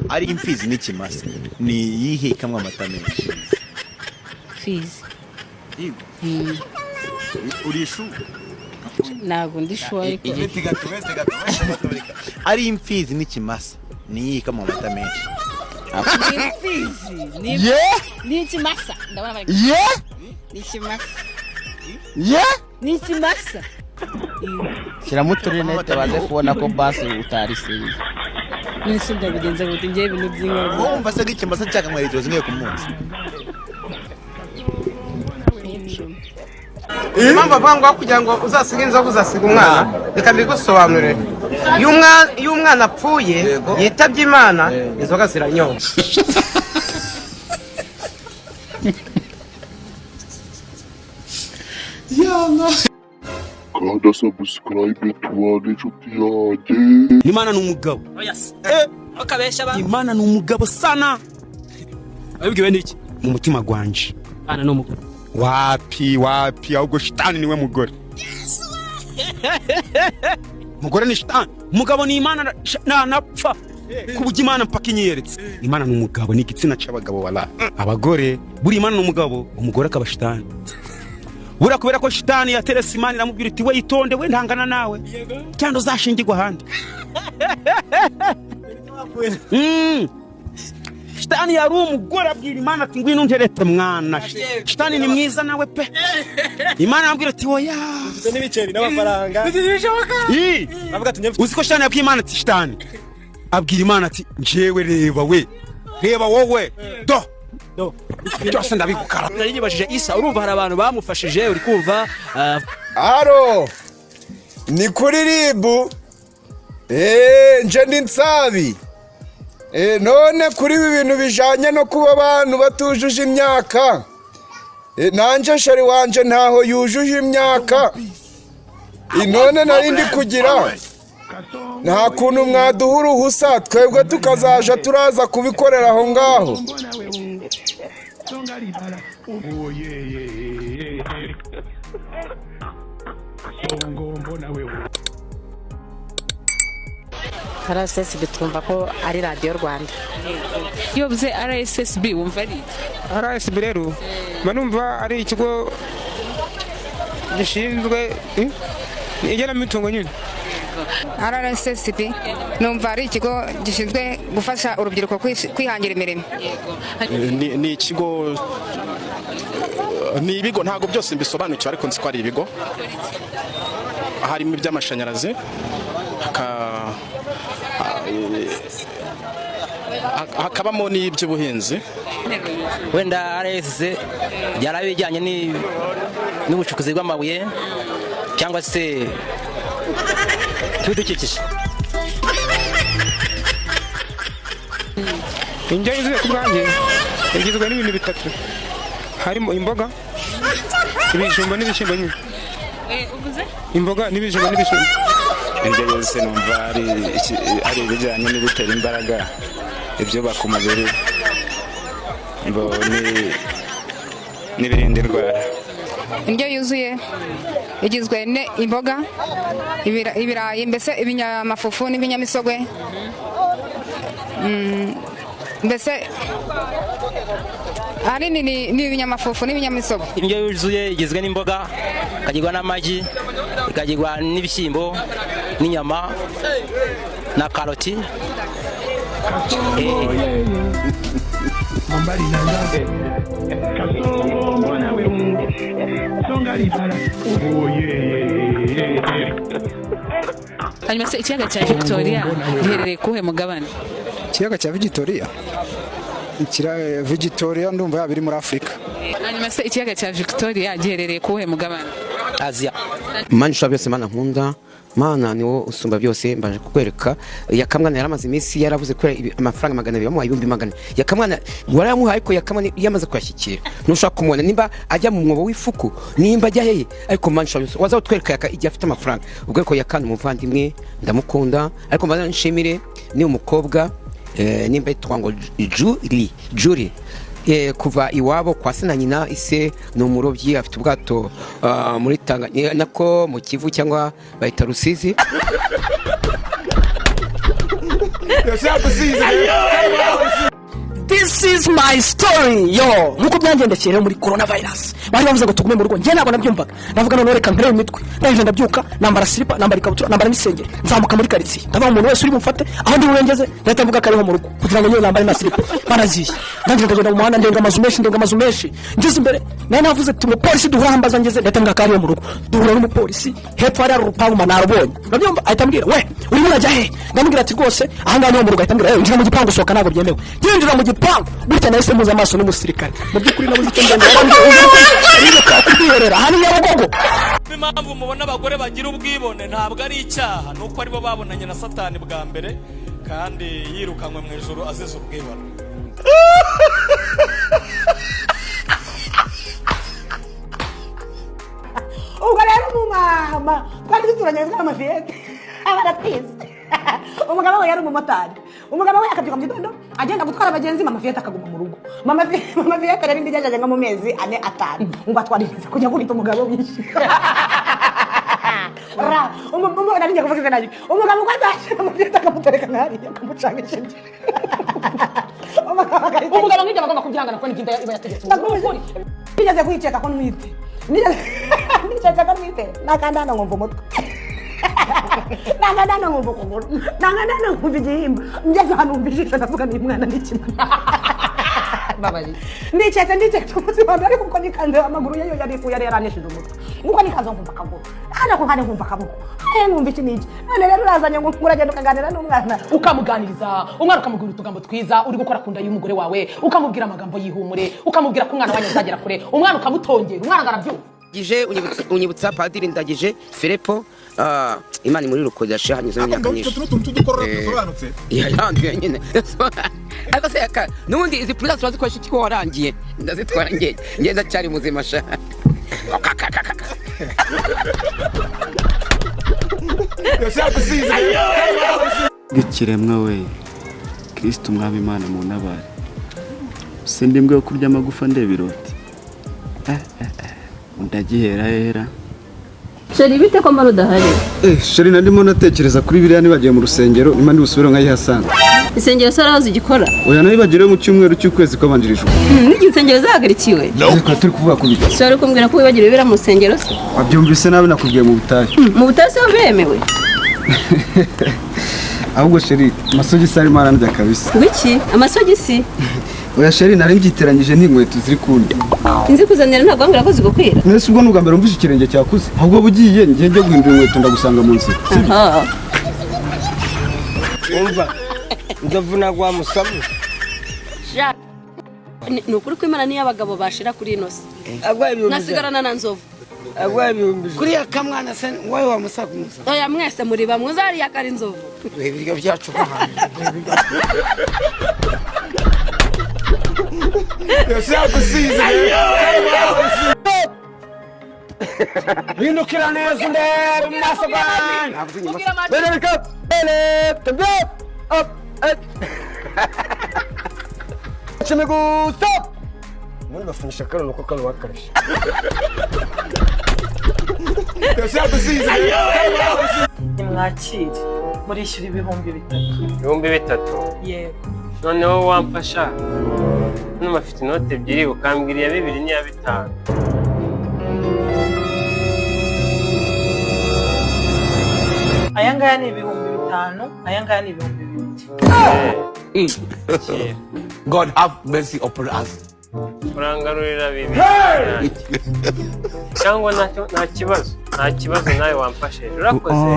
ari imfizi n'ikimasa ni iyihe ikamwa amata menshi? Fizi. Yego. Urishu? Ntabwo ndishuwa ariko ari imfizi n'ikimasa ni iyihe ikamwa amata menshi? Fizi ni ikimasa. Ndabona bari ni ikimasa. Ni ikimasa. Shyiramo uturinete baze kubona ko basi utari seriye. Nisi ndabigenza gute ngiye ibintu by'inka. Wumva se nk'ikimasa cyakamwa litiro zimwe ku munsi? Impamvu avuga kugira ngo uzasiga inzoga uzasiga umwana reka mbigusobanurire. Iyo umwana apfuye yitabye Imana inzoga ziranyobwa. Kada subscribe tuwane inshuti yanjye. Imana ni umugabo. Bakabesha abantu. Imana ni umugabo sana. Abibwiwe n'iki? Mu mutima gwanje. Ana no mugabo. Wapi ahubwo shitani niwe mugore. Mugore ni shitani. Mugabo ni Imana napfa. Kubuga Imana mpaka inyeretse. Imana ni umugabo ni igitsina cy'abagabo wala. Abagore buri Imana ni umugabo, umugore akaba shitani. Bura kubera ko shitani yaterese Imana iramubwira iti we yitonde we ntangana nawe. Cyangwa uzashingirwa handi. Shitani yari umugore abwira Imana ati ngwino unterete mwana. Shitani ni mwiza nawe pe. Imana yambwira ati oya. Ufite n'ibiceri n'amafaranga. Avuga ati uziko shitani yabwiye Imana ati shitani. Abwira Imana ati njewe reba wowe. Cyose ndabigukara. Nariyibajije Isa urumva hari abantu bamufashije uri kumva. Aro. Ni kuri ribu. Nje ndi Nsabi. None kuri ibi bintu bijanye no kuba abantu batujuje imyaka. Nanje shari wanje ntaho yujuje imyaka. None narindi kugira. Nta kuntu mwaduha uruhusa twebwe tukazaja turaza kubikorera aho ngaho. RSSB twumva ko ari Radio Rwanda. Iyo bize RSSB wumva ari RSSB rero manumva ari ikigo gishinzwe igenamitungo nyine. RSSB numva ari ikigo gishinzwe gufasha urubyiruko kwihangira imirimo. Ni ikigo ni ibigo ntago byose mbisobanukiwe ariko nzi ko ari ibigo harimo iby'amashanyarazi hakabamo n'iby'ubuhinzi. Wenda RSSB yarabijyanye n'ubucukuzi bw'amabuye cyangwa se tudukikije. Indyo yuzuye ku bwanjye igizwe n'ibintu bitatu harimo imboga ibijumba n'ibishyimbo nyine. Uvuze? Imboga n'ibijumba n'ibishyimbo. Indyo yose numva ari ibijyanye no gutera imbaraga ibyubaka umubiri n'ibirinda indwara. Indyo yuzuye igizwe n'imboga ibirayi mbese ibinyamafufu n'ibinyamisogwe. Mbese ari n'ibinyamafufu n'ibinyamisogwe. Indyo yuzuye igizwe n'imboga ikagirwa n'amagi ikagirwa n'ibishyimbo n'inyama na karoti. Hanyuma se ikiyaga cya Victoria giherereye kuhe mugabane? Ikiyaga cya Victoria ndumva yabiri muri Afrika. Hanyuma se ikiyaga cya Victoria giherereye kuhe mugabane? Asia. Mana ushobora byose Mana nkunda, Mana niwo usumba byose. Mbaje kukwereka yakamwana yaramaze iminsi yaravuze ko amafaranga 200 bamuhaye 200. Yakamwana waramuhaye ko yakamwana yamaze kwashyikira nushaka kumubona nimba ajya mu mwobo w'ifuku nimba ajya hehe, ariko Mana ushobora byose waza utwereka igihe afite amafaranga ubwo ko yakana umuvandimwe ndamukunda, ariko mbaza nshimire ni umukobwa nimba yitwa ngo Julie kuva iwabo kwa se na nyina. Ise ni umurobyi afite ubwato muri Tanganyika nako mu Kivu cyangwa bahita Rusizi. is my story yo nkuko byangendekeye rero muri coronavirus bari bavuze ngo tugume mu rugo njye ntabwo nabyumvaga ndavuga none reka mpere imitwe ndahije ndabyuka nambara slipa nambara ikabutura nambara n'isengeri nzamuka muri quartier ndavuga umuntu wese uri bumfate aho ndi burengeze ndahita mvuga kariho mu rugo kugira ngo nyine nambare na slipa baraziye ndangije ndagenda mu muhanda ndenga amazu menshi ngeze imbere nayo navuze ati mu polisi duhura hambaza ngeze ndahita mvuga kariho mu rugo duhura n'umupolisi hepfo hari urupangu manarubonye ndabyumva ahita ambwira we urimo urajya he ndamubwira ati rwose aha ngaha niho mu rugo ahita ambwira injira mu gipangu sohoka ntabwo byemewe yinjira mu gipangu gutya nahise muza amaso n'umusirikare mu by'ukuri nabuze icyo ngenda kubwiherera hano Nyabugogo. Impamvu mubona abagore bagira ubwibone ntabwo ari icyaha nuko aribo babonanye na Satani bwa mbere kandi yirukanywe mu ijuru azize ubwibone. Ubwo rero umumama twari duturanye n'amafiyete abaratwize umugabo we yari umumotari umugabo we akabyuka mu gitondo agenda gutwara abagenzi mama fiyete akaguma mu rugo mama fiyete rero ndigejeje nko mu mezi 4-5 ngo atwaririze kujya kubita umugabo wishi umugabo nari ngiye kuvuga nayo umugabo kwataje mama fiyete akamutereka nkari akamucanga ikindi umugabo nk'ijya bagomba kubyihangana ko n'ikindi iba yategetse nigeze kwiceka ko nwite nigeze ko nwite nakandana ngomva umutwe nangana ngomba kugura nangana ngomba igihimba ngeze hano umbijisha ndavuga ni mwana n'ikimana babali ndicetse umutima ariko kuko nikanze amaguru yayo yari yaraneshije umutwe nuko nikaza ngomba akaguru hano ko hane ngomba akaboko ngomba iki niki none rero urazanye ngo uragenda ukaganira n'umwana ukamuganiriza umwana ukamubwira utugambo twiza uri gukora kunda y'umugore wawe ukamubwira amagambo yihumure ukamubwira ko umwana wanyu azagera kure umwana ukamutongera umwana ngarabyumva unyibutsa padiri ndagije Filipo imana muri rukodashe hanyuze mu myaka myinshi yarangiye nyine ariko se yaka nundi izi plus bazikoresha iki ko warangiye ndazitwara ngenda cyari muzima sha gikiremwa we Kristo umwami Imana mu nabari sindimbwe kurya amagufa ndebiroti ndagihera Sheri bite ko maro dahari Sheri ndimo natekereza kuri biriya nibagiye mu rusengero imana busubire nkayihasanga isengero sarazi gikora oya nabibagire mu cyumweru cy'ukwezi kwabanjirijwe n'igisengero zahagarikiwe ariko turi kuvuga ku biki Sheri kumbwira ko wibagire bira mu rusengero se wabyumvise nabi nakubwiye mu butayu mu butayu se bemewe ahubwo Sheri amasogisi ari marandya kabisa wiki amasogisi oya Sheri nari mbyiteranyije n'inkweto ziri kundi inzi kuzanira ntabwo ambwira ko zigukwira nese ubwo n'ubwa mbere umvise ikirenge cyakuze ahubwo bugiye ngiye njye guhindura inkweto ndagusanga mu nzira umva ndavuna gwa musamu ni ukuri ko Imana niyo abagabo bashira kuri ino se nasigarana na nzovu kuri yakamwana se wowe wa musaga oya mwese muri bamwe uzari yakari nzovu ibiryo byacu bahana hindukira neza ndebe mu maso bwanyu chimigusa muri bafunisha kano ko kano wakarisha mwakire murishyura ibihumbi 3 ibihumbi 3 yego noneho wamfasha numa afite inote ebyiri ukambwira iya 2 n'iya 5 aya ngaya ni ibihumbi 5 aya ngaya ni ibihumbi 2 God have mercy upon us urangarurira 2 cyangwa nta kibazo nawe wamfashe urakoze